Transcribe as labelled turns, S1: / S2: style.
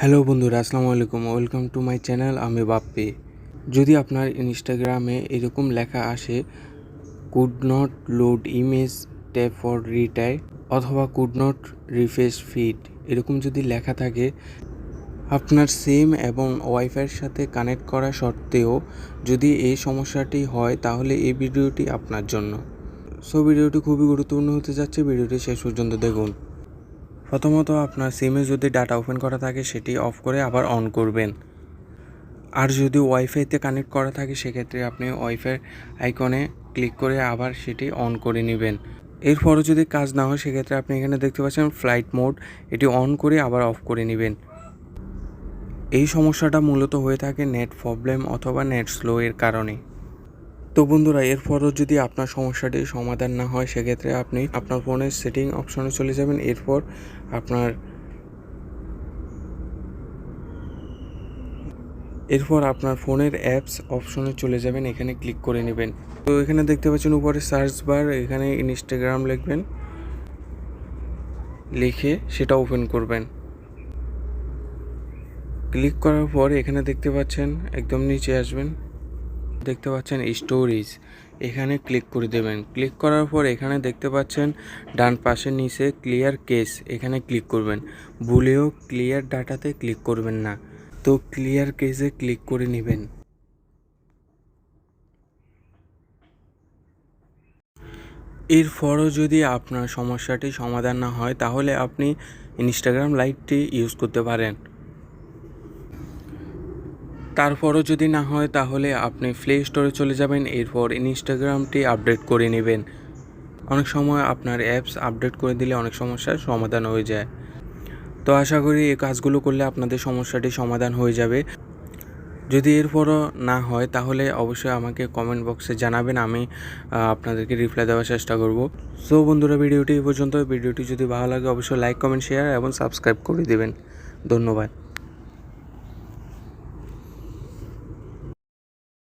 S1: Hello বন্ধুরা, আসসালামু আলাইকুম। Welcome to my channel. আমি বাপ্পি। যদি আপনার ইনস্টাগ্রামে এরকম লেখা আসে could not load image, tap for retry অথবা কুড নট রিফ্রেশ ফিড, এরকম যদি লেখা থাকে, আপনার সিম এবং ওয়াইফাইয়ের সাথে কানেক্ট করা সত্ত্বেও যদি এই সমস্যাটি হয়, তাহলে এই ভিডিওটি আপনার জন্য। ভিডিওটি খুবই গুরুত্বপূর্ণ হতে যাচ্ছে, ভিডিওটি শেষ পর্যন্ত দেখুন। প্রথমত, আপনার সিমে যদি ডাটা ওপেন করা থাকে সেটি অফ করে আবার অন করবেন। আর যদি ওয়াইফাইতে কানেক্ট করা থাকে সেক্ষেত্রে আপনি ওয়াইফাই আইকনে ক্লিক করে আবার সেটি অন করে নেবেন। এরপরও যদি কাজ না হয় সেক্ষেত্রে আপনি এখানে দেখতে পাচ্ছেন ফ্লাইট মোড, এটি অন করে আবার অফ করে নেবেন। এই সমস্যাটা মূলত হয়ে থাকে নেট প্রবলেম অথবা নেট স্লো এর কারণে। তো বন্ধুরা, এরপরও যদি আপনার সমস্যাটির সমাধান না হয় সেক্ষেত্রে আপনি আপনার ফোনের সেটিং অপশনে চলে যাবেন। এরপর আপনার ফোনের অ্যাপস অপশনে চলে যাবেন, এখানে ক্লিক করে নেবেন। তো এখানে দেখতে পাচ্ছেন উপরে সার্চ বার, এখানে ইনস্টাগ্রাম লিখবেন, লিখে সেটা ওপেন করবেন। ক্লিক করার পর এখানে দেখতে পাচ্ছেন একদম নিচে আসবেন, দেখতে পাচ্ছেন স্টোরেজ, এখানে ক্লিক করে দেবেন। ক্লিক করার পর এখানে দেখতে পাচ্ছেন ডান পাশের নিচে ক্লিয়ার কেস, এখানে ক্লিক করবেন। ভুলেও ক্লিয়ার ডাটাতে ক্লিক করবেন না, তো ক্লিয়ার কেসে ক্লিক করে নেবেন। এরপরও যদি আপনার সমস্যাটি সমাধান না হয় তাহলে আপনি ইনস্টাগ্রাম লাইটটি ইউজ করতে পারেন। তারপরও যদি না হয় তাহলে আপনি প্লে স্টোরে চলে যাবেন, এরপর ইনস্টাগ্রামটি আপডেট করে নেবেন। অনেক সময় আপনার অ্যাপস আপডেট করে দিলে অনেক সমস্যার সমাধান হয়ে যায়। তো আশা করি এই কাজগুলো করলে আপনাদের সমস্যাটি সমাধান হয়ে যাবে। যদি এরপরও না হয় তাহলে অবশ্যই আমাকে কমেন্ট বক্সে জানাবেন, আমি আপনাদেরকে রিপ্লাই দেওয়ার চেষ্টা করব। বন্ধুরা, ভিডিওটি এই পর্যন্ত। ভিডিওটি যদি ভালো লাগে অবশ্যই লাইক, কমেন্ট, শেয়ার এবং সাবস্ক্রাইব করে দেবেন। ধন্যবাদ।